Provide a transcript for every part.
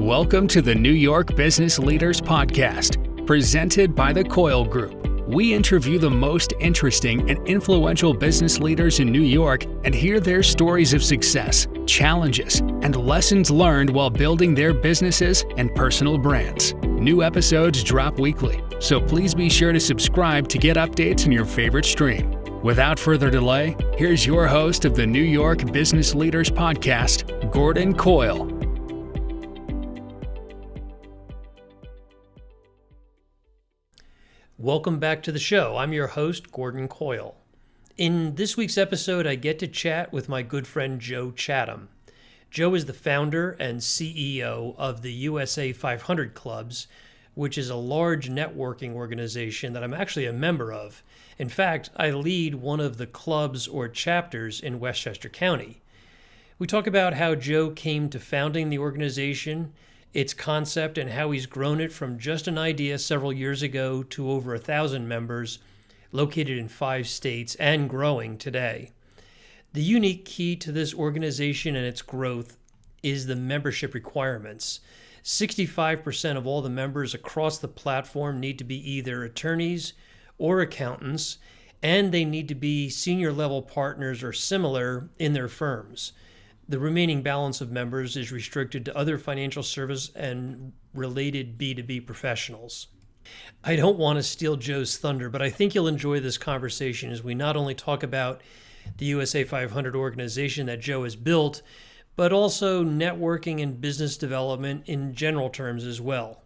Welcome to the New York Business Leaders Podcast, presented by the Coyle Group. We interview the most interesting and influential business leaders in New York and hear their stories of success, challenges, and lessons learned while building their businesses and personal brands. New episodes drop weekly, so please be sure to subscribe to get updates in your favorite stream. Without further delay, here's your host of the New York Business Leaders Podcast, Gordon Coyle. Welcome back to the show. I'm your host, Gordon Coyle. In this week's episode, I get to chat with my good friend Joe Chatham. Joe is the founder and CEO of the USA 500 Clubs, which is a large networking organization that I'm actually a member of. In fact, I lead one of the clubs or chapters in Westchester County. We talk about how Joe came to founding the organization, its concept, and how he's grown it from just an idea several years ago to over 1,000 members, located in 5 states and growing today. The unique key to this organization and its growth is the membership requirements. 65% of all the members across the platform need to be either attorneys or accountants, and they need to be senior level partners or similar in their firms. The remaining balance of members is restricted to other financial service and related B2B professionals. I don't want to steal Joe's thunder, but I think you'll enjoy this conversation as we not only talk about the USA 500 organization that Joe has built, but also networking and business development in general terms as well.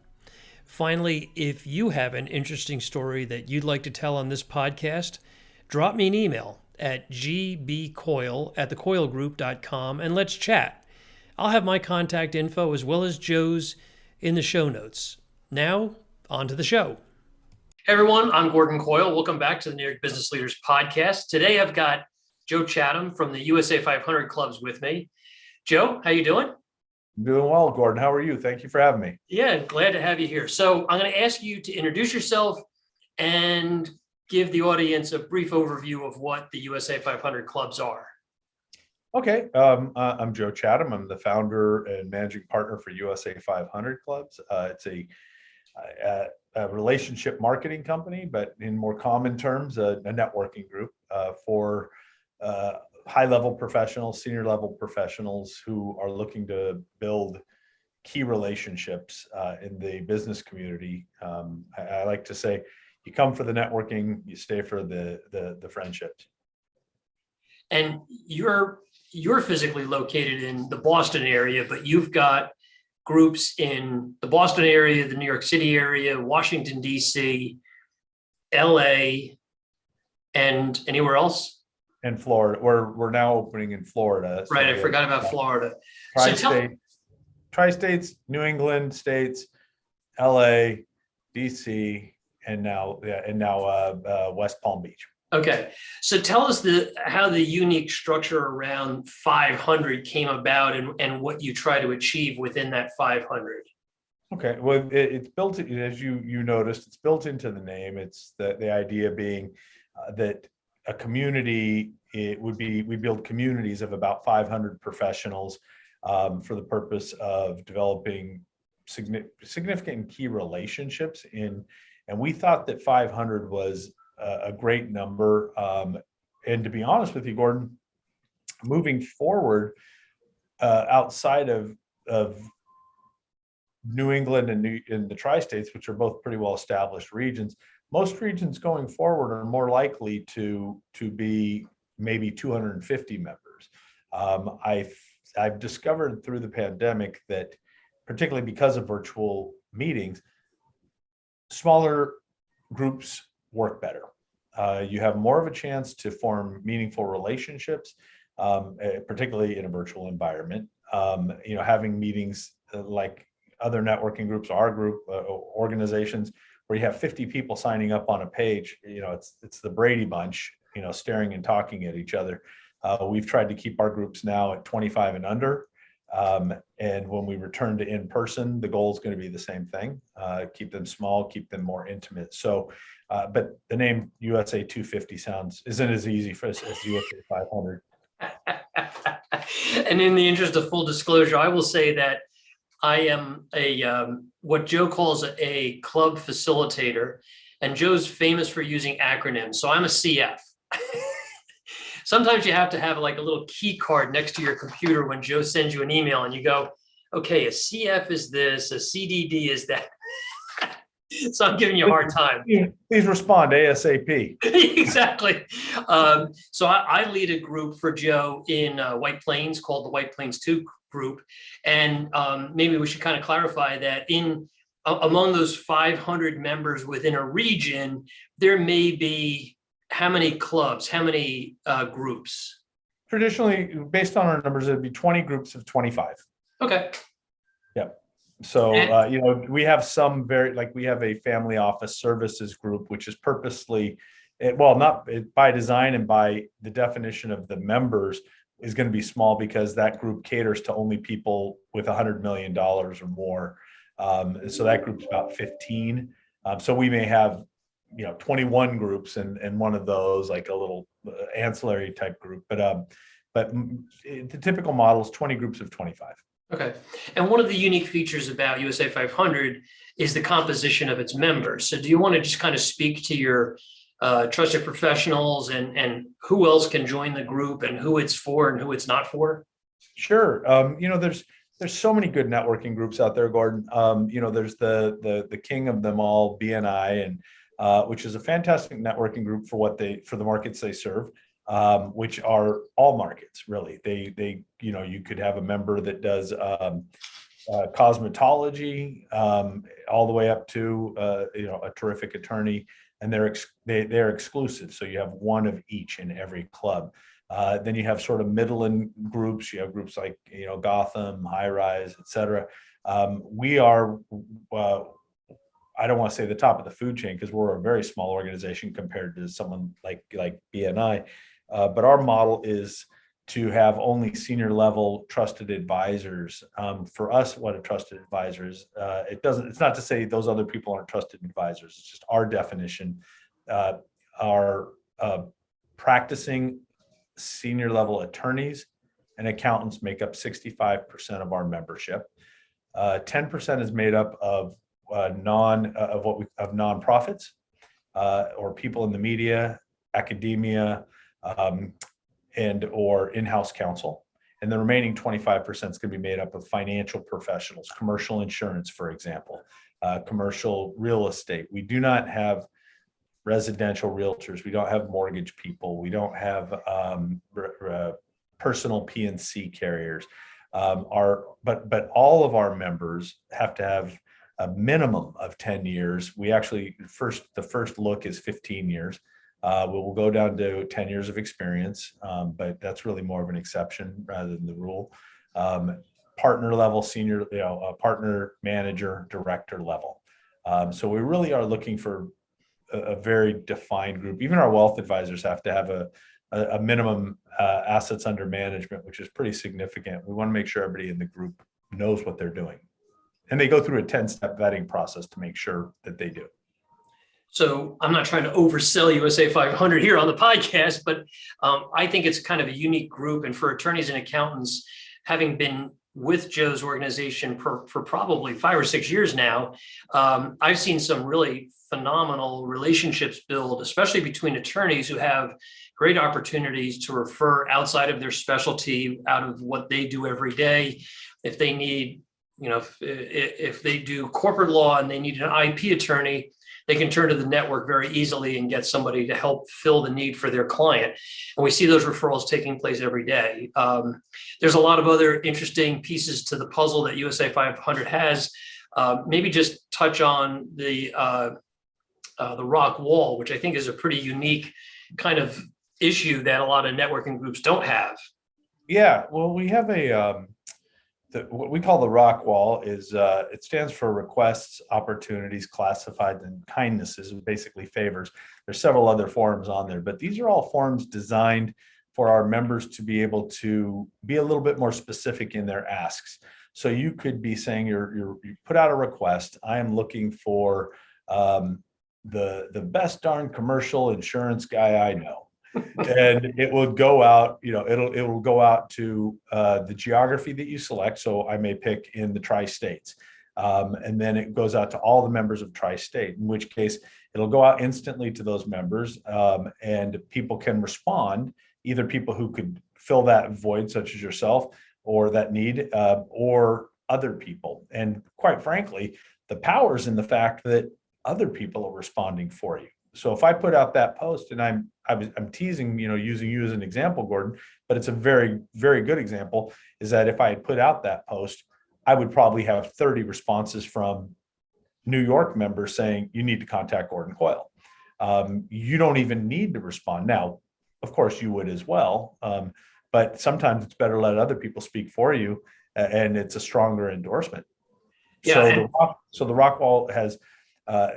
Finally, if you have an interesting story that you'd like to tell on this podcast, drop me an email at gbcoyle@thecoylegroup.com and let's chat. I'll have my contact info as well as Joe's in the show notes. Now, on to the show. Hey everyone, I'm Gordon Coyle. Welcome back to the New York Business Leaders Podcast. Today I've got Joe Chatham from the USA 500 Clubs with me. Joe, how you doing? Doing well, Gordon. How are you? Thank you for having me. Yeah, glad to have you here. So I'm going to ask you to introduce yourself and give the audience a brief overview of what the USA 500 Clubs are. Okay. I'm Joe Chatham. I'm the founder and managing partner for USA 500 Clubs. It's a relationship marketing company, but in more common terms, a networking group for high-level professionals, senior-level professionals who are looking to build key relationships in the business community. I like to say, you come for the networking, you stay for the friendships. And you're physically located in the Boston area, but you've got groups in the Boston area, the New York City area, Washington, D.C., L.A., and anywhere else? And Florida. We're now opening in Florida. Right, I forgot about Florida. Tri-states, New England states, L.A., D.C., and now West Palm Beach. Okay, so tell us how the unique structure around 500 came about and what you try to achieve within that 500. Okay, well, it's built, as you noticed, it's built into the name. It's the idea being that a community, we build communities of about 500 professionals for the purpose of developing significant key relationships and we thought that 500 was a great number. And to be honest with you, Gordon, moving forward outside of New England and the tri-states, which are both pretty well established regions, most regions going forward are more likely to be maybe 250 members. I've discovered through the pandemic that, particularly because of virtual meetings, smaller groups work better. You have more of a chance to form meaningful relationships, particularly in a virtual environment. Having meetings like other networking groups, our group, organizations, where you have 50 people signing up on a page, it's the Brady Bunch, staring and talking at each other. We've tried to keep our groups now at 25 and under. And when we return to in-person, the goal is going to be the same thing, keep them small, keep them more intimate. So, but the name USA 250 isn't as easy as USA 500. And in the interest of full disclosure, I will say that I am a what Joe calls a club facilitator, and Joe's famous for using acronyms. So I'm a CF. Sometimes you have to have like a little key card next to your computer when Joe sends you an email, and you go, "Okay, a CF is this, a CDD is that." So I'm giving you a hard time. Please respond ASAP. Exactly. So I lead a group for Joe in White Plains called the White Plains 2 group. And maybe we should kind of clarify that among those 500 members within a region, there may be how many clubs, how many groups? Traditionally, based on our numbers, it'd be 20 groups of 25. Okay. Yeah. So, we have some we have a family office services group, which is purposely, not by design and by the definition of the members, is going to be small because that group caters to only people with $100 million or more. So that group's about 15. So we may have, 21 groups and one of those like a little ancillary type group. But the typical model is 20 groups of 25. Okay. And one of the unique features about USA 500 is the composition of its members. So do you want to just kind of speak to your trusted professionals and who else can join the group and who it's for and who it's not for? Sure. There's so many good networking groups out there, Gordon. There's the king of them all, BNI, and which is a fantastic networking group for the markets they serve. Which are all markets, really. You could have a member that does cosmetology, all the way up to a terrific attorney, and they're exclusive. So you have one of each in every club. Then you have sort of middle groups. You have groups like Gotham, High Rise, etc. We are. I don't want to say the top of the food chain because we're a very small organization compared to someone like BNI. But our model is to have only senior level trusted advisors. For us, what a trusted advisor is, it's not to say those other people aren't trusted advisors. It's just our definition. Our practicing senior level attorneys and accountants make up 65% of our membership. 10% is made up of nonprofits or people in the media, academia, and or in-house counsel. And the remaining 25% is going to be made up of financial professionals, commercial insurance, for example, commercial real estate. We do not have residential realtors. We don't have mortgage people. We don't have personal P&C carriers. But all of our members have to have a minimum of 10 years. We actually the first look is 15 years. We'll go down to 10 years of experience, but that's really more of an exception rather than the rule. Partner level, senior, partner, manager, director level. So we really are looking for a very defined group. Even our wealth advisors have to have a minimum assets under management, which is pretty significant. We want to make sure everybody in the group knows what they're doing. And they go through a 10-step vetting process to make sure that they do. So I'm not trying to oversell USA 500 here on the podcast, but I think it's kind of a unique group. And for attorneys and accountants, having been with Joe's organization for probably 5 or 6 years now, I've seen some really phenomenal relationships build, especially between attorneys who have great opportunities to refer outside of their specialty, out of what they do every day. If they need, if they do corporate law and they need an IP attorney, they can turn to the network very easily and get somebody to help fill the need for their client. And we see those referrals taking place every day. There's a lot of other interesting pieces to the puzzle that USA 500 has. Maybe just touch on the rock wall, which I think is a pretty unique kind of issue that a lot of networking groups don't have. Yeah, well, we have what we call the rock wall is it stands for requests, opportunities, classified, and kindnesses, basically favors. There's several other forms on there, but these are all forms designed for our members to be able to be a little bit more specific in their asks. So you could be saying you put out a request. I am looking for the best darn commercial insurance guy I know. And it will go out, it will go out to the geography that you select. So I may pick in the tri-states. And then it goes out to all the members of tri-state, in which case it'll go out instantly to those members, and people can respond, either people who could fill that void, such as yourself, or that need, or other people. And quite frankly, the power is in the fact that other people are responding for you. So if I put out that post, and I'm teasing, using you as an example, Gordon, but it's a very, very good example, is that if I had put out that post, I would probably have 30 responses from New York members saying, you need to contact Gordon Coyle. You don't even need to respond. Now, of course you would as well. But sometimes it's better to let other people speak for you, and it's a stronger endorsement. Yeah. So the rock wall has,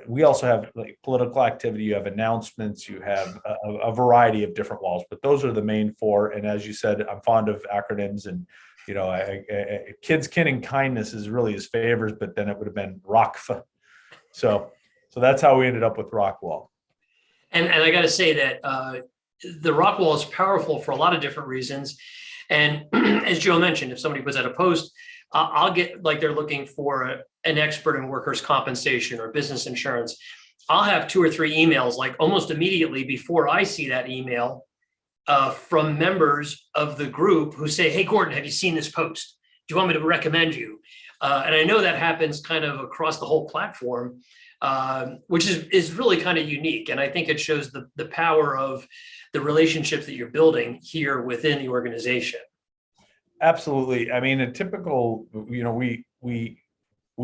we also have like political activity, you have announcements, you have a variety of different walls, but those are the main four. And as you said, I'm fond of acronyms, and kids, kin, and kindness is really his favors, but then it would have been ROCKF. So that's how we ended up with Rockwall. And I got to say that the rock wall is powerful for a lot of different reasons. And as Joe mentioned, if somebody puts out a post, I'll get, like, they're looking for an expert in workers' compensation or business insurance. I'll have 2 or 3 emails, like almost immediately before I see that email, from members of the group who say, hey, Gordon, have you seen this post? Do you want me to recommend you? And I know that happens kind of across the whole platform, which is really kind of unique. And I think it shows the power of the relationships that you're building here within the organization. Absolutely. I mean, a typical, we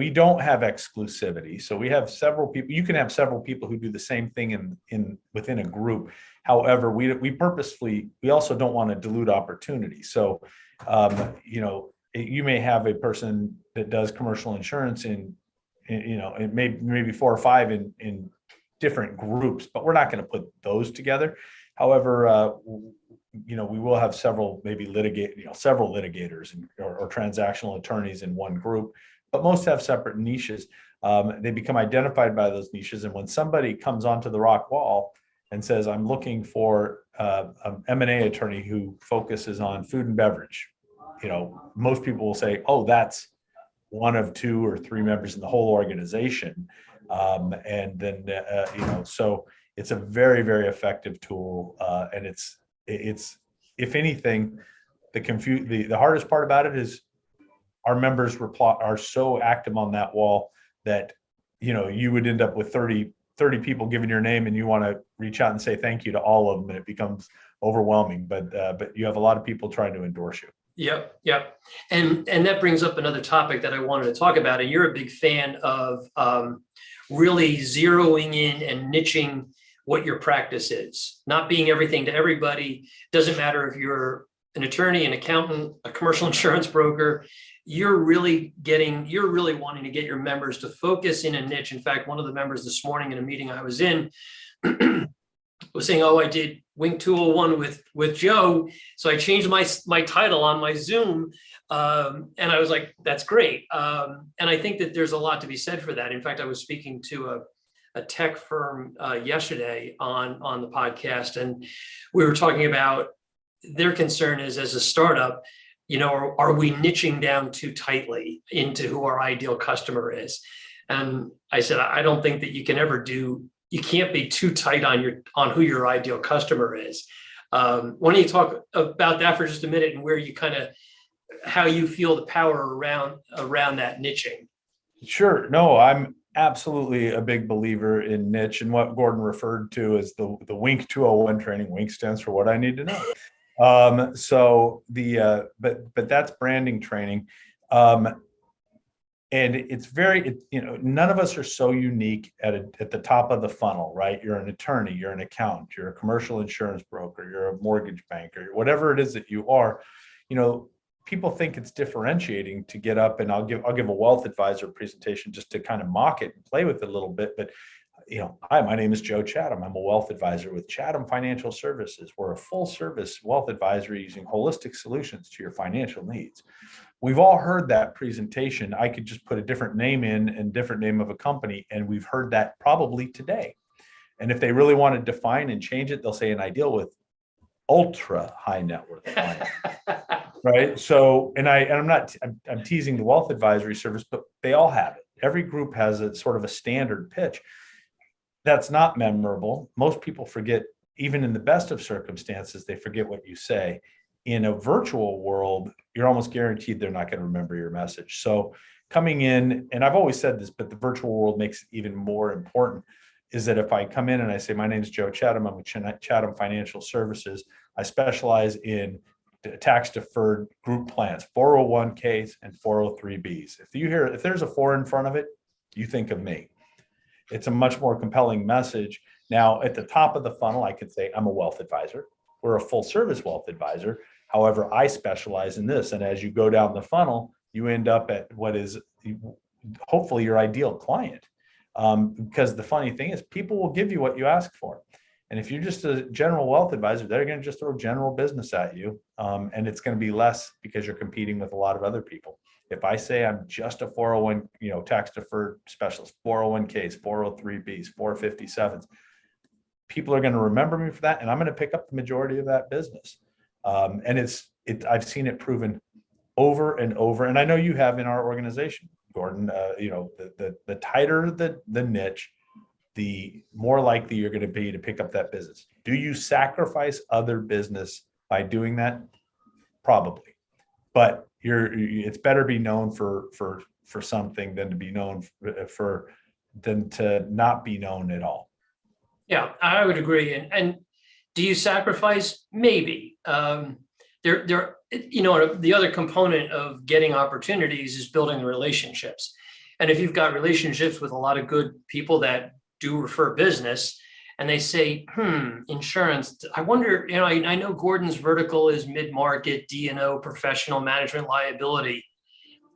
don't have exclusivity. So we have several people. You can have several people who do the same thing within a group. However, we purposefully, we also don't want to dilute opportunity. So, you may have a person that does commercial insurance in maybe 4 or 5 in different groups, but we're not going to put those together. However, we will have several several litigators or transactional attorneys in one group, but most have separate niches. They become identified by those niches. And when somebody comes onto the rock wall and says, I'm looking for an M&A attorney who focuses on food and beverage, most people will say, oh, that's one of 2 or 3 members in the whole organization. And then, so it's a very, very effective tool. And it's, if anything, the hardest part about it is our members are so active on that wall that, you would end up with 30 people giving your name, and you want to reach out and say thank you to all of them, and it becomes overwhelming. But you have a lot of people trying to endorse you. Yep. And that brings up another topic that I wanted to talk about. And you're a big fan of really zeroing in and niching what your practice is, not being everything to everybody. Doesn't matter if you're an attorney, an accountant, a commercial insurance broker, you're really wanting to get your members to focus in a niche. In fact, one of the members this morning in a meeting I was in was saying, oh, I did Wink 201 with Joe. So I changed my title on my Zoom. And I was like, that's great. And I think that there's a lot to be said for that. In fact, I was speaking to a tech firm yesterday on the podcast, and we were talking about their concern is, as a startup, are we niching down too tightly into who our ideal customer is? And I said, I don't think that you can't be too tight on who your ideal customer is. Why don't you talk about that for just a minute, and where you how you feel the power around that niching? Sure. No, I'm absolutely a big believer in niche, and what Gordon referred to as the Wink 201 training. Wink stands for what I need to know. But that's branding training. And it's none of us are so unique at the top of the funnel, right? You're an attorney, you're an accountant, you're a commercial insurance broker, you're a mortgage banker, whatever it is that you are. People think it's differentiating to get up, and I'll give a wealth advisor presentation just to kind of mock it and play with it a little bit. But hi, my name is Joe Chatham. I'm a wealth advisor with Chatham Financial Services. We're a full service wealth advisory using holistic solutions to your financial needs. We've all heard that presentation. I could just put a different name in and different name of a company, and we've heard that probably today. And if they really want to define and change it, they'll say, and I deal with ultra high net worth clients. Right. So, I'm teasing the wealth advisory service, but they all have it. Every group has a sort of a standard pitch that's not memorable. Most people forget, even in the best of circumstances, they forget what you say. In a virtual world, you're almost guaranteed they're not going to remember your message. So coming in, and I've always said this, but the virtual world makes it even more important, is that if I come in and I say, my name is Joe Chatham, I'm with Chatham Financial Services. I specialize in tax deferred group plans, 401ks and 403bs. If there's a 4 in front of it, you think of me. It's a much more compelling message. Now, at the top of the funnel, I could say I'm a wealth advisor. We're a full service wealth advisor. However, I specialize in this. And as you go down the funnel, you end up at what is hopefully your ideal client. Because the funny thing is, people will give you what you ask for. And if you're just a general wealth advisor, they're going to just throw general business at you. And it's going to be less because you're competing with a lot of other people. If I say I'm just a 401, tax deferred specialist, 401ks, 403bs, 457s, people are going to remember me for that. And I'm going to pick up the majority of that business. And I've seen it proven over and over. And I know you have in our organization, Gordon. The tighter the niche, the more likely you're going to be to pick up that business. Do you sacrifice other business by doing that? Probably, but it's better be known for something than to be known than to not be known at all. Yeah, I would agree. And do you sacrifice? Maybe. The other component of getting opportunities is building relationships. And if you've got relationships with a lot of good people that do refer business, and they say, insurance, I wonder, I know Gordon's vertical is mid-market, D&O, professional management liability.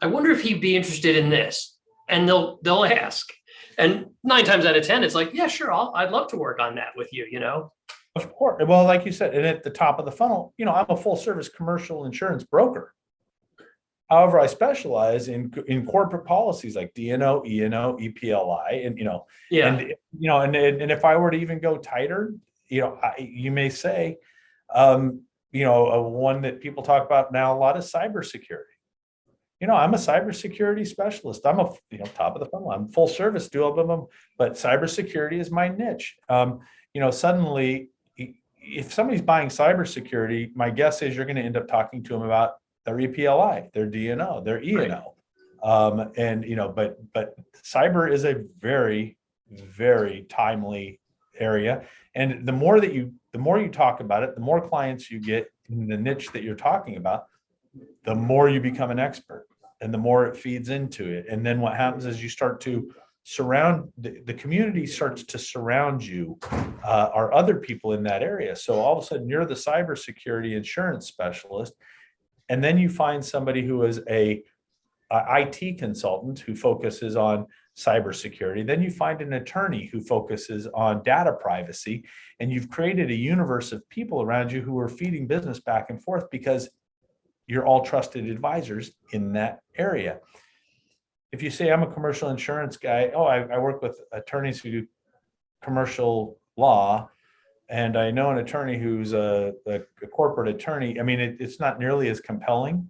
I wonder if he'd be interested in this. And they'll ask. And 9 times out of 10, it's like, yeah, sure, I'd love to work on that with you, Of course. Well, like you said, and at the top of the funnel, I'm a full service commercial insurance broker. However, I specialize in corporate policies like D&O, E&O, EPLI, and and if I were to even go tighter, you may say, one that people talk about now a lot is cybersecurity. I'm a cybersecurity specialist. I'm a top of the funnel. I'm full service, do all of them, but cybersecurity is my niche. Suddenly, if somebody's buying cybersecurity, my guess is you're going to end up talking to them about their EPLI, their D&O, their E&O. Right. But cyber is a very, very timely area. And the more you talk about it, the more clients you get in the niche that you're talking about, the more you become an expert and the more it feeds into it. And then what happens is you start to surround, the community starts to surround you, are other people in that area. So all of a sudden you're the cybersecurity insurance specialist. And then you find somebody who is a IT consultant who focuses on cybersecurity. Then you find an attorney who focuses on data privacy. And you've created a universe of people around you who are feeding business back and forth because you're all trusted advisors in that area. If you say I'm a commercial insurance guy, I work with attorneys who do commercial law, and I know an attorney who's a corporate attorney. I mean, it's not nearly as compelling,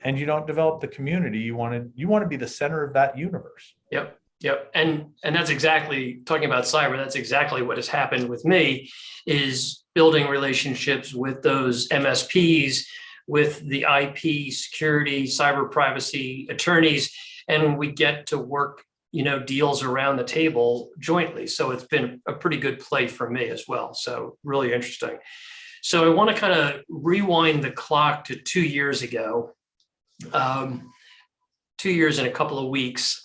and you don't develop the community. You want to be the center of that universe. Yep. And that's exactly, talking about cyber, that's exactly what has happened with me, is building relationships with those MSPs, with the IP, security, cyber privacy attorneys, and we get to work, deals around the table jointly. So it's been a pretty good play for me as well. So really interesting. So I want to kind of rewind the clock to 2 years ago, 2 years and a couple of weeks,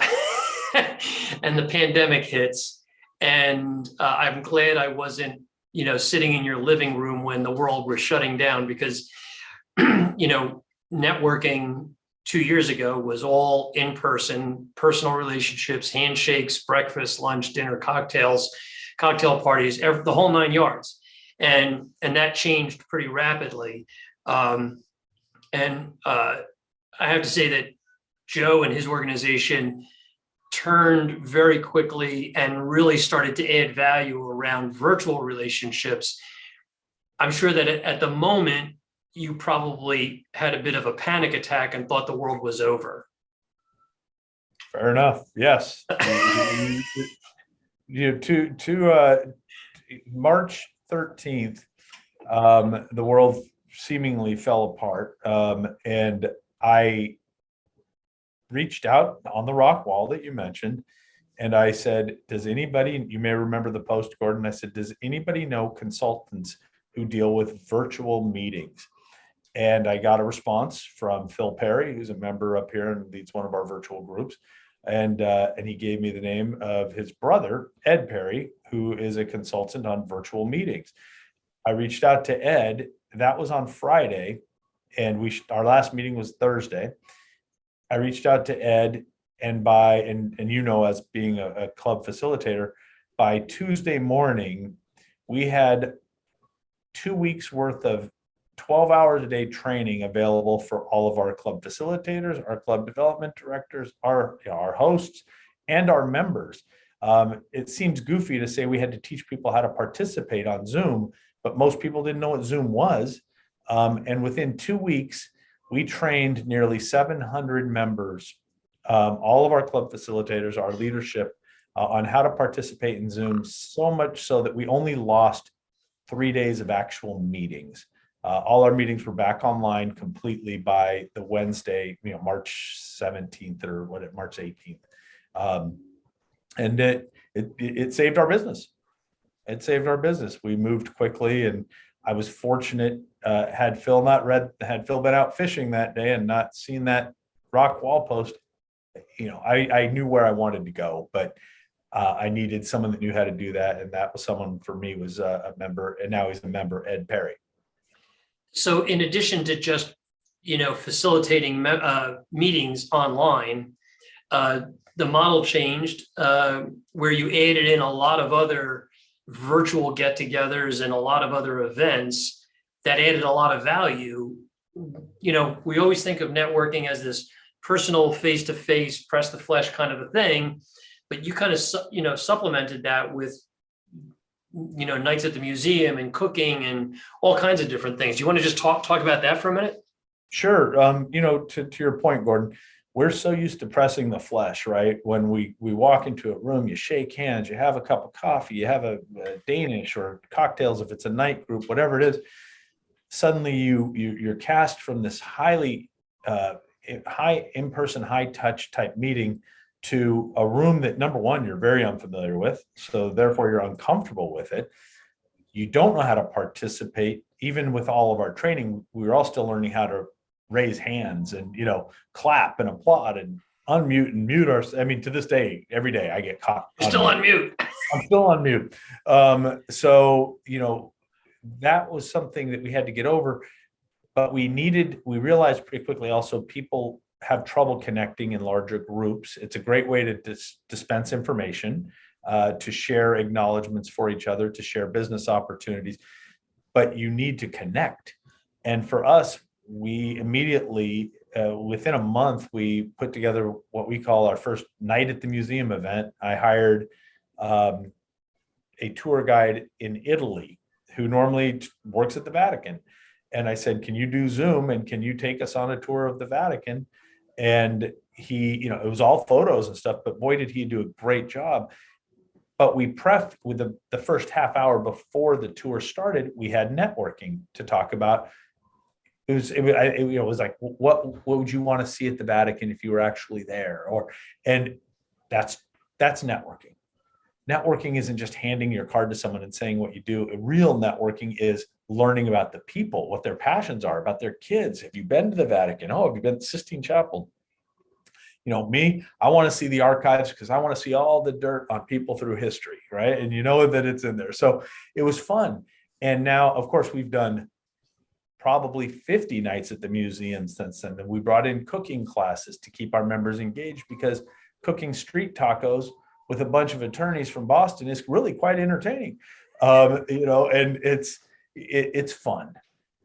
and the pandemic hits. And I'm glad I wasn't, sitting in your living room when the world was shutting down, because, networking 2 years ago was all in person, personal relationships, handshakes, breakfast, lunch, dinner, cocktails, cocktail parties, the whole 9 yards. And that changed pretty rapidly. I have to say that Joe and his organization turned very quickly and really started to add value around virtual relationships. I'm sure that at the moment you probably had a bit of a panic attack and thought the world was over. Fair enough. Yes. To March 13th, the world seemingly fell apart. And I reached out on the rock wall that you mentioned, and I said, does anybody, you may remember the post, Gordon, I said, does anybody know consultants who deal with virtual meetings? And I got a response from Phil Perry, who's a member up here and leads one of our virtual groups. And he gave me the name of his brother, Ed Perry, who is a consultant on virtual meetings. I reached out to Ed. That was on Friday, and our last meeting was Thursday. I reached out to Ed, and as being a club facilitator, by Tuesday morning, we had 2 weeks worth of 12 hours a day training available for all of our club facilitators, our club development directors, our hosts, and our members. It seems goofy to say we had to teach people how to participate on Zoom, but most people didn't know what Zoom was. And within 2 weeks, we trained nearly 700 members, all of our club facilitators, our leadership, on how to participate in Zoom, so much so that we only lost 3 days of actual meetings. All our meetings were back online completely by the Wednesday, March 17th or March 18th. And it saved our business. It saved our business. We moved quickly, and I was fortunate. Had Phil been out fishing that day and not seen that rock wall post, I knew where I wanted to go, but I needed someone that knew how to do that. And that was someone for me, was a member, and now he's a member, Ed Perry. So in addition to just, facilitating meetings online, the model changed where you added in a lot of other virtual get-togethers and a lot of other events that added a lot of value. We always think of networking as this personal, face-to-face, press the flesh kind of a thing, but you kind of, supplemented that with nights at the museum and cooking and all kinds of different things. Do you want to just talk about that for a minute? Sure. To your point, Gordon, we're so used to pressing the flesh, right? When we walk into a room, you shake hands, you have a cup of coffee, you have a Danish or cocktails if it's a night group, whatever it is. Suddenly you're cast from this highly high in-person, high touch type meeting to a room that, number one, you're very unfamiliar with, so therefore you're uncomfortable with it. You don't know how to participate. Even with all of our training, we were all still learning how to raise hands and clap and applaud and unmute and mute our. I mean, to this day, every day I get caught. You're still on mute. I'm still on mute. So that was something that we had to get over, but we realized pretty quickly also people have trouble connecting in larger groups. It's a great way to dispense information, to share acknowledgments for each other, to share business opportunities, but you need to connect. And for us, we immediately, within a month, we put together what we call our first night at the museum event. I hired a tour guide in Italy who normally works at the Vatican. And I said, can you do Zoom and can you take us on a tour of the Vatican? And he, it was all photos and stuff, but boy, did he do a great job. But we prepped with the first half hour before the tour started, we had networking to talk about. It was like, what would you want to see at the Vatican if you were actually there? And that's networking. Networking isn't just handing your card to someone and saying what you do. Real networking is learning about the people, what their passions are, about their kids. Have you been to the Vatican? Oh, have you been to Sistine Chapel? Me, I want to see the archives because I want to see all the dirt on people through history, right? And that it's in there. So it was fun. And now, of course, we've done probably 50 nights at the museum since then. And we brought in cooking classes to keep our members engaged, because cooking street tacos with a bunch of attorneys from Boston is really quite entertaining. And it's fun.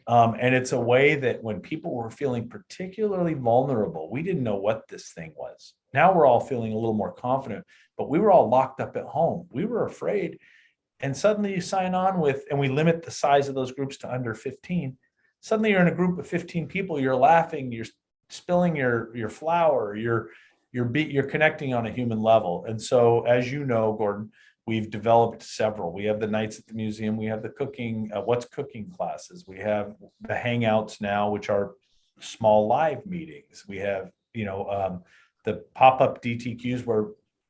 And it's a way that when people were feeling particularly vulnerable, we didn't know what this thing was. Now we're all feeling a little more confident, but we were all locked up at home. We were afraid. And suddenly you sign on with, and we limit the size of those groups to under 15. Suddenly you're in a group of 15 people, you're laughing, you're spilling your flour, you're connecting on a human level. And so, as you know, Gordon, we've developed several. We have the nights at the museum, we have the cooking, what's cooking classes, we have the hangouts now, which are small live meetings. We have, the pop-up DTQs where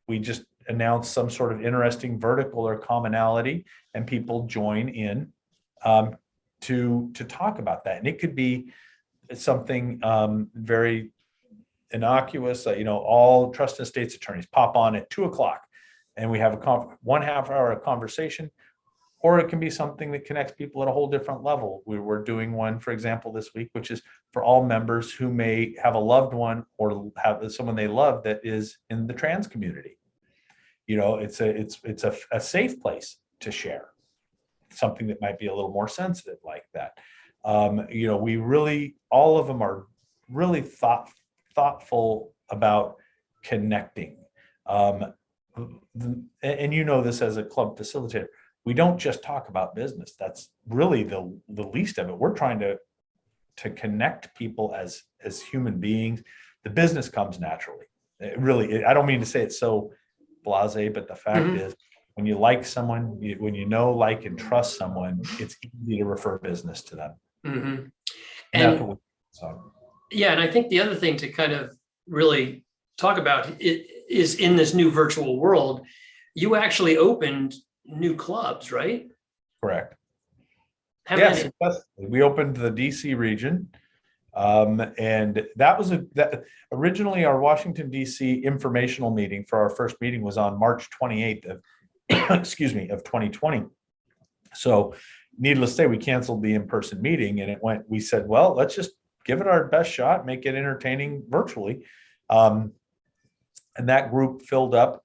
we just announce some sort of interesting vertical or commonality, and people join in to talk about that. And it could be something very innocuous. All trust and estates attorneys pop on at 2:00, and we have a 1/2 hour conversation. Or it can be something that connects people at a whole different level. We were doing one, for example, this week, which is for all members who may have a loved one or have someone they love that is in the trans community. It's a safe place to share something that might be a little more sensitive like that. We really, all of them are really thoughtful about connecting. And this as a club facilitator, we don't just talk about business. That's really the least of it. We're trying to connect people as human beings. The business comes naturally. I don't mean to say it's so blasé, but the fact is, when you like someone, when you know, like, and trust someone, it's easy to refer business to them. Mm-hmm. And I think the other thing to kind of really talk about is in this new virtual world, you actually opened new clubs, right? Correct. Yes, we opened the DC region, and that was originally our Washington DC informational meeting for our first meeting was on March 28th of of 2020. So needless to say, we canceled the in-person meeting, and we said, well, let's just give it our best shot, make it entertaining virtually. And that group filled up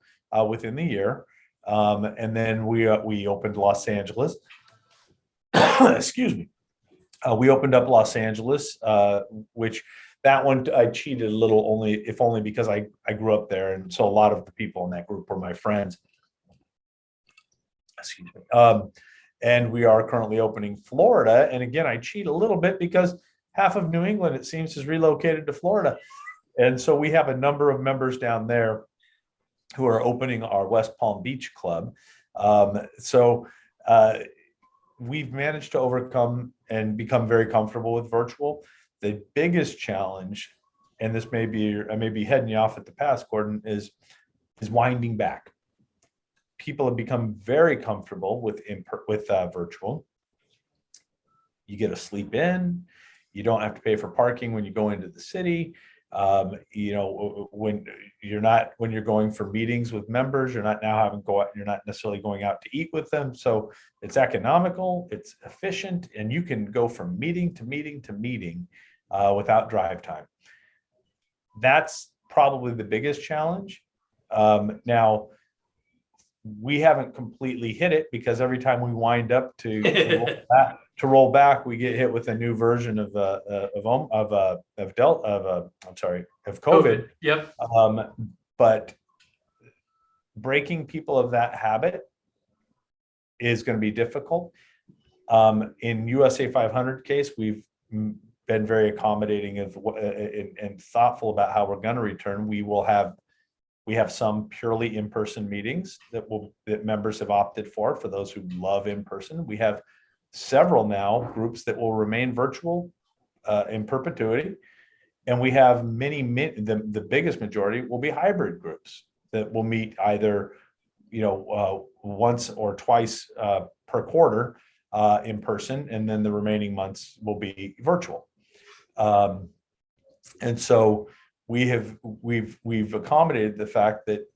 within the year. And then we opened Los Angeles. Excuse me. We opened up Los Angeles, which that one I cheated a little, only because I grew up there, and so a lot of the people in that group were my friends. Excuse me. And we are currently opening Florida, and again I cheat a little bit because half of New England, it seems, is relocated to Florida, and so we have a number of members down there who are opening our West Palm Beach club. We've managed to overcome and become very comfortable with virtual. The biggest challenge, and I may be heading you off at the pass, Gordon, is winding back. People have become very comfortable with virtual. You get to sleep in. You don't have to pay for parking when you go into the city. When you're going for meetings with members, you're not necessarily going out to eat with them. So it's economical, it's efficient, and you can go from meeting to meeting to meeting without drive time. That's probably the biggest challenge. Now, we haven't completely hit it because every time we wind up to roll back, we get hit with a new version of COVID. Yep. But breaking people of that habit is going to be difficult. In USA 500 case, we've been very accommodating and thoughtful about how we're going to return. We have some purely in-person meetings that members have opted for those who love in-person. We have several now groups that will remain virtual in perpetuity. And we have the biggest majority will be hybrid groups that will meet either, once or twice per quarter in person, and then the remaining months will be virtual. And so we've accommodated the fact that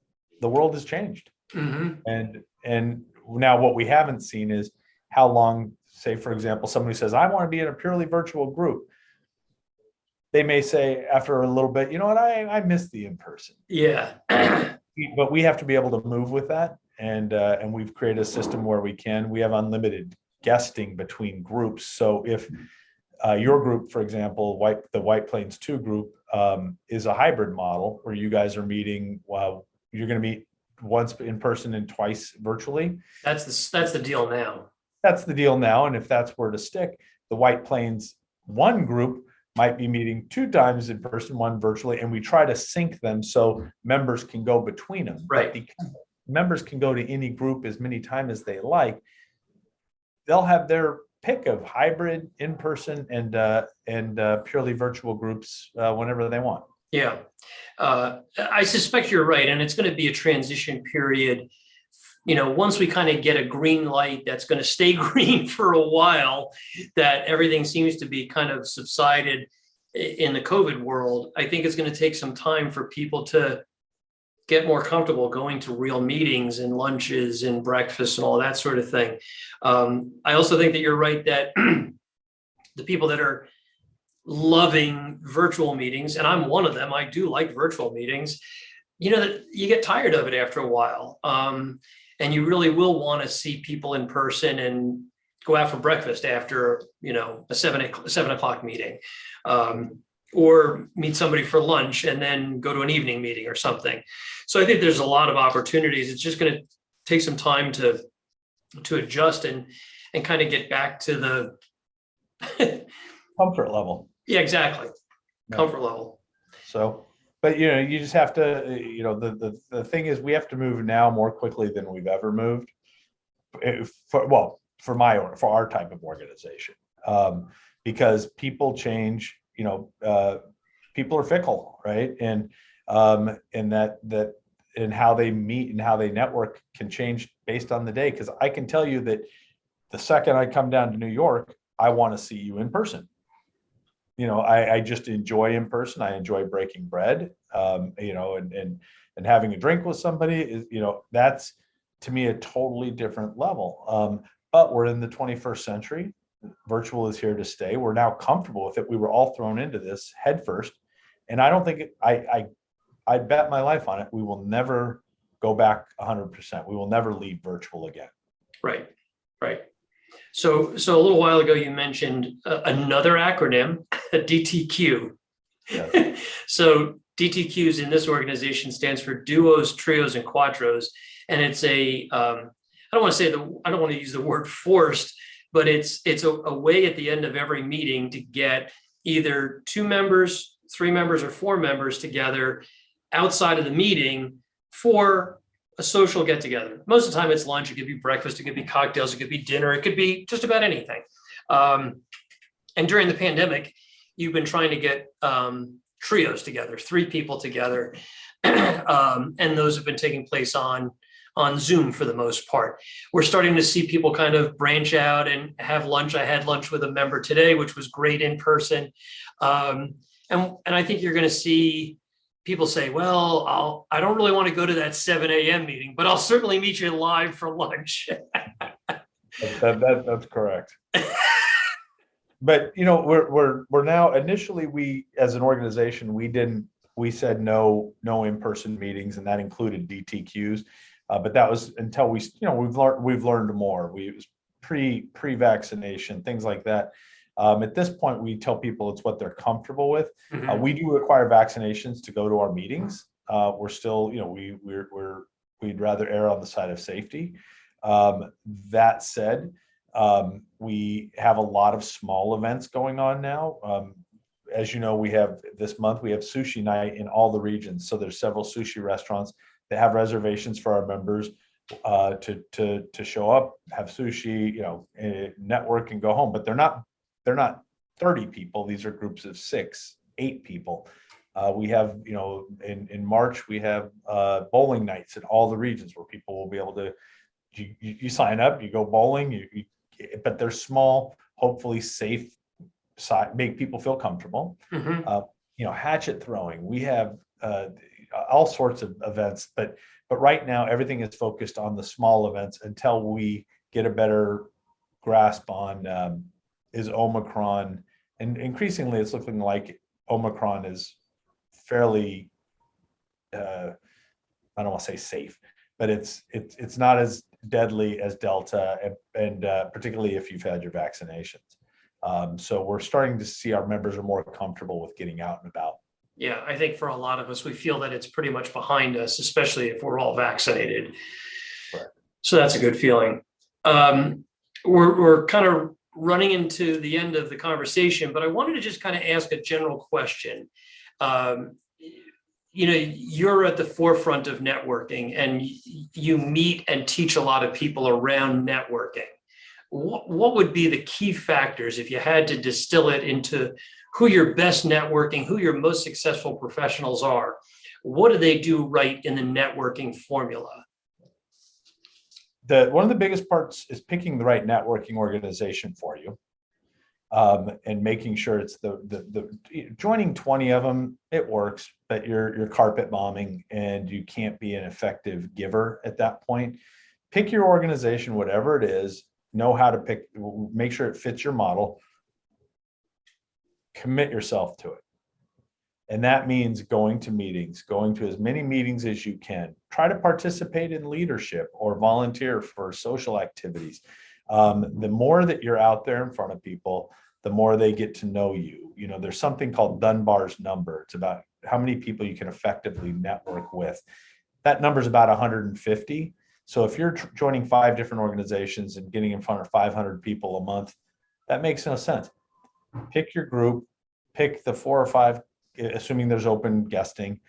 the world has changed. And now what we haven't seen is how long, say, for example, somebody says, I want to be in a purely virtual group. They may say after a little bit, you know what, I miss the in-person. Yeah. But we have to be able to move with that. And we've created a system where we have unlimited guesting between groups. So if your group, for example, the White Plains 2 group is a hybrid model where you guys are meeting, you're going to meet once in person and twice virtually. That's the deal now. That's the deal now. And if that's where to stick, the White Plains one group might be meeting 2 times in person, 1 virtually, and we try to sync them so members can go between them. Right. But because members can go to any group as many times as they like, they'll have their pick of hybrid, in person, and purely virtual groups whenever they want. Yeah, I suspect you're right, and it's going to be a transition period. Once we kind of get a green light that's going to stay green for a while, that everything seems to be kind of subsided in the COVID world, I think it's going to take some time for people to get more comfortable going to real meetings and lunches and breakfasts and all that sort of thing. I also think that you're right that the people that are loving virtual meetings, and I'm one of them, I do like virtual meetings, that you get tired of it after a while. And you really will want to see people in person and go out for breakfast after, a 7 o'clock meeting, or meet somebody for lunch and then go to an evening meeting or something. So I think there's a lot of opportunities. It's just going to take some time to adjust and kind of get back to the comfort level. Yeah, exactly. Comfort level. So, but you just have to, the thing is, we have to move now more quickly than we've ever moved. For our type of organization, because people change. People are fickle, right? And that and how they meet and how they network can change based on the day. Because I can tell you that the second I come down to New York, I want to see you in person. I just enjoy in person. I enjoy breaking bread, and having a drink with somebody is, that's to me a totally different level. But we're in the 21st century. Virtual is here to stay. We're now comfortable with it. We were all thrown into this head first. And I don't think I bet my life on it. We will never go back 100%. We will never leave virtual again. Right. So a little while ago, you mentioned another acronym, DTQ. Yes. So DTQs in this organization stands for duos, trios, and quadros. And it's I don't want to use the word forced, but it's a way at the end of every meeting to get either 2 members, 3 members, or 4 members together outside of the meeting for a social get together. Most of the time it's lunch, it could be breakfast, it could be cocktails, it could be dinner, it could be just about anything. And during the pandemic, you've been trying to get trios together, 3 people together. And those have been taking place on Zoom for the most part. We're starting to see people kind of branch out and have lunch. I had lunch with a member today, which was great in person. And I think you're going to see people say, well, I don't really want to go to that 7 a.m. meeting, but I'll certainly meet you live for lunch. That's correct. But we're now, initially we as an organization, we said no in-person meetings, and that included DTQs. But that was until we've learned more. It was pre-vaccination, things like that. At this point, we tell people it's what they're comfortable with. Mm-hmm. We do require vaccinations to go to our meetings. We're still, we'd rather err on the side of safety. That said, we have a lot of small events going on now. As you know, we have sushi night in all the regions. So there's several sushi restaurants that have reservations for our members to show up, have sushi, network and go home. But they're not 30 people. These are groups of 6, 8 people. We have, in March, we have bowling nights in all the regions where people will be able to, you sign up, you go bowling, but they're small, hopefully safe, make people feel comfortable. Mm-hmm. Hatchet throwing. We have all sorts of events, but right now everything is focused on the small events until we get a better grasp on is Omicron, and increasingly it's looking like Omicron is fairly I don't want to say safe, but it's not as deadly as Delta, and particularly if you've had your vaccinations. So we're starting to see our members are more comfortable with getting out and about. Yeah, I think for a lot of us, we feel that it's pretty much behind us, especially if we're all vaccinated. Correct. So that's a good feeling. We're kind of running into the end of the conversation, but I wanted to just kind of ask a general question. Um, you're at the forefront of networking, and you meet and teach a lot of people around networking. What would be the key factors if you had to distill it into who your best networking, who your most successful professionals are? What do they do right in the networking formula? One of the biggest parts is picking the right networking organization for you, and making sure it's the joining 20 of them, it works, but you're carpet bombing and you can't be an effective giver at that point. Pick your organization, whatever it is, know how to pick, make sure it fits your model, commit yourself to it. And that means going to meetings, going to as many meetings as you can. Try to participate in leadership or volunteer for social activities. The more that you're out there in front of people, the more they get to know you. There's something called Dunbar's number. It's about how many people you can effectively network with. That number is about 150. So if you're joining 5 different organizations and getting in front of 500 people a month, that makes no sense. Pick your group, pick the 4 or 5, assuming there's open guesting,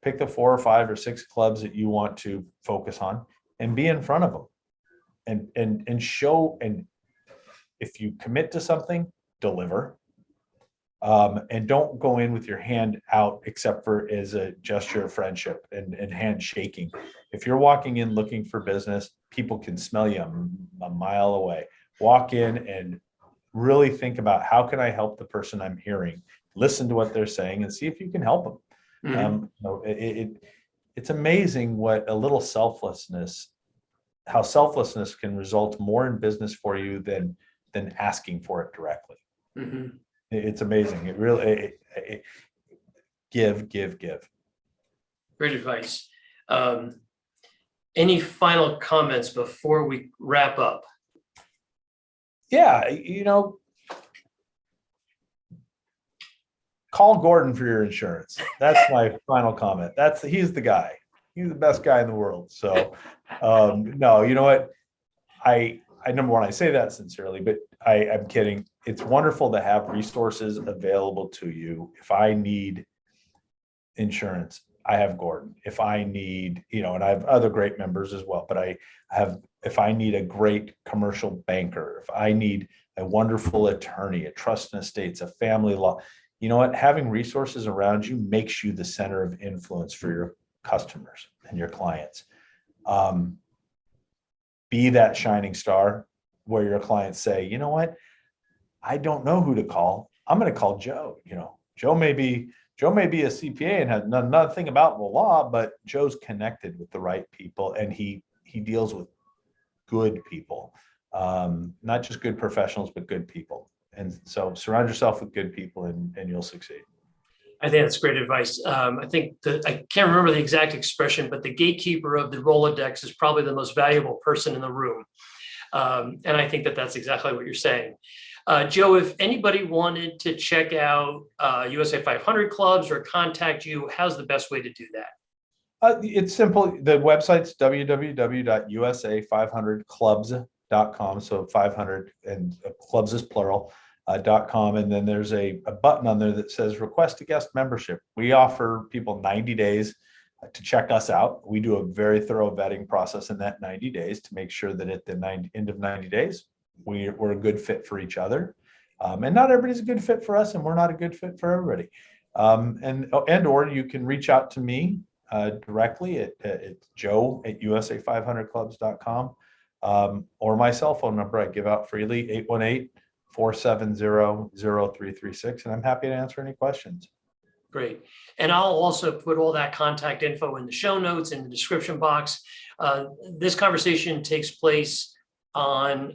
pick the 4 or 5 or 6 clubs that you want to focus on and be in front of them and show. And if you commit to something, deliver. And don't go in with your hand out except for as a gesture of friendship and handshaking. If you're walking in looking for business, people can smell you a mile away. Walk in and really think about, how can I help the person I'm hearing? Listen to what they're saying and see if you can help them. Mm-hmm. It's amazing what a little how selflessness can result more in business for you than asking for it directly. Mm-hmm. It's amazing. It really, give. Great advice. Any final comments before we wrap up? Yeah, call Gordon for your insurance. That's my final comment. He's the guy. He's the best guy in the world. So, no, you know what? I number one, I say that sincerely, but I'm kidding. It's wonderful to have resources available to you. If I need insurance, I have Gordon. If I need, and I have other great members as well, but if I need a great commercial banker, if I need a wonderful attorney, a trust and estates, a family law, you know what? Having resources around you makes you the center of influence for your customers and your clients. Be that shining star where your clients say, you know what? I don't know who to call. I'm going to call Joe. Joe may be a CPA and has nothing about the law, but Joe's connected with the right people and he deals with good people, not just good professionals, but good people. And so surround yourself with good people and you'll succeed. I think that's great advice. I think I can't remember the exact expression, but the gatekeeper of the Rolodex is probably the most valuable person in the room. And I think that's exactly what you're saying. Joe, if anybody wanted to check out USA 500 clubs or contact you, how's the best way to do that? It's simple. The website's www.usa500clubs.com. So 500 and clubs is plural. .com, and then there's a button on there that says request a guest membership. We offer people 90 days to check us out. We do a very thorough vetting process in that 90 days to make sure that at the end of 90 days, we're a good fit for each other. And not everybody's a good fit for us, and we're not a good fit for everybody. Or you can reach out to me directly at joe@usa500clubs.com, or my cell phone number I give out freely, 818-470-0336, and I'm happy to answer any questions. Great. And I'll also put all that contact info in the show notes in the description box. This conversation takes place on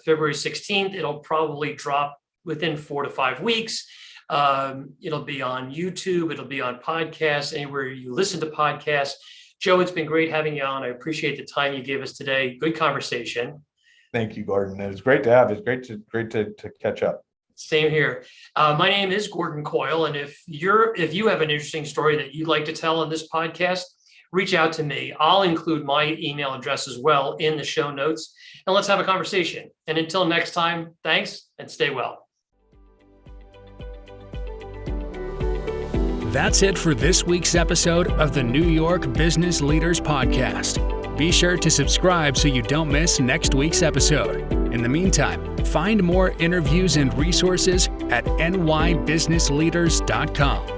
February 16th. It'll probably drop within 4 to 5 weeks. It'll be on YouTube. It'll be on podcasts, anywhere you listen to podcasts. Joe, it's been great having you on. I appreciate the time you gave us today. Good conversation. Thank you, Gordon. It was great to have. It's great to catch up. Same here. My name is Gordon Coyle, and if you have an interesting story that you'd like to tell on this podcast, reach out to me. I'll include my email address as well in the show notes, and let's have a conversation. And until next time, thanks and stay well. That's it for this week's episode of the New York Business Leaders Podcast. Be sure to subscribe so you don't miss next week's episode. In the meantime, find more interviews and resources at nybusinessleaders.com.